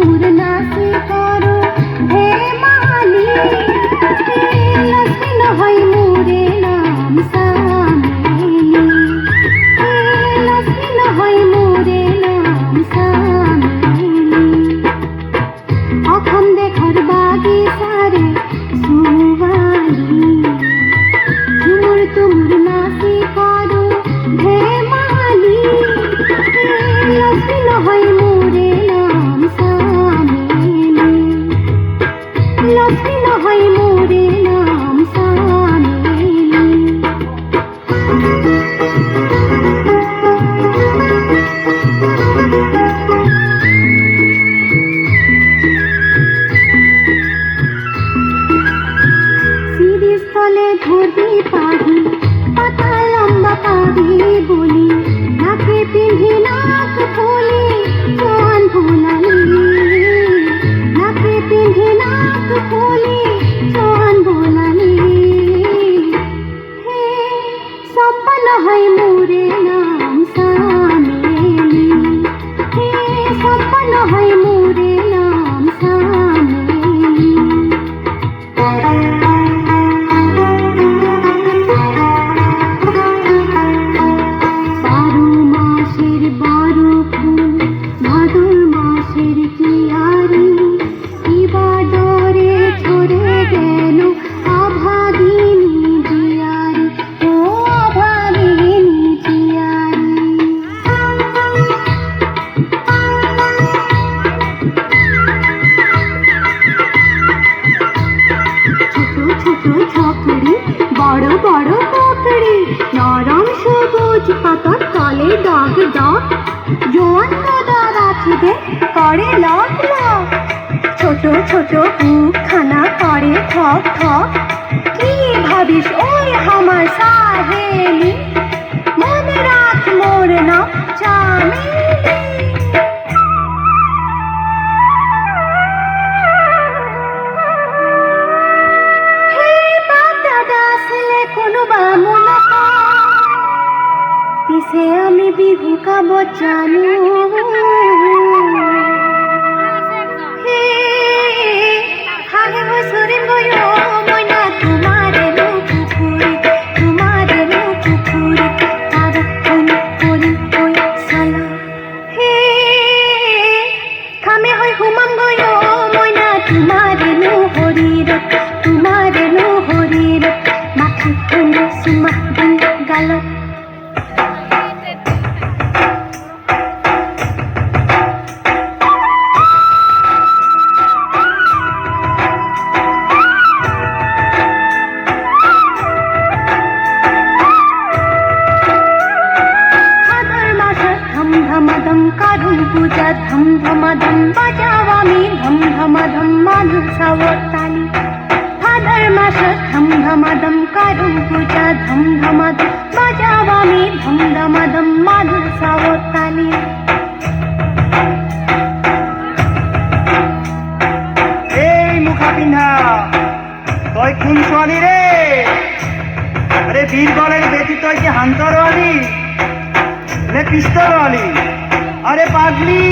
Tumur नासी करो हे माली लक्ष्मी नहई मोरे नाम सामेली लक्ष्मी नहई मोरे नाम सामेली अखम देखर बागी सारे सुवाली झुमुर तुमुर नासी करो हे माली लक्ष्मी नहई मोरे नाम सामेली लक्ष्मी नहई मोरे नाम सामेली স্থলে ধরি পাহি পাতা লম্বা পাহি বলি নাকে পিন্ধি নাক ফুলি চোয়ান ভোলালি নাকে পিন্ধি নাক ফুলি চোয়ান ভোলালি হে সপন হয় মোরে নাম সামেলি হে সপন হয় মোরে নাম সামেলি বড় বড় কাকড়ি নরম সবুজ পাতার তলে দাগ দাগ জোয়ান কাদা রাখিতে করে লক লক ছোট ছোট মুখখানা করে ঠক ঠক কি ভাবিস ওই আমার সাহেলি মনে রাখ মোর নাম চামেলি পিছে আমি বিহু গাব জানো হে হাগে বছরে গয় মইনা তোমারে নো পুকুরে তারা কোন করি ওই সালা হে খামে হয় হুমাম গয় মইনা তোমারে নো হরির মাখি কোন সুমা গাল পূজা ধম ধমাধম বাজাও আমি ধম ধমাধম মাধু সাবতালি ভাদর মাস ধম ধমাধম কারু পূজা ধম ধমাধম বাজাও আমি ধম ধমাধম মাধু সাবতালি এই মুখা পিন্ধা তই কোন ছোৱালী রে আরে বীরবলের বেটি তই কি হান্তরওয়ালি নে পিস্তলওয়ালি আরে পাগলি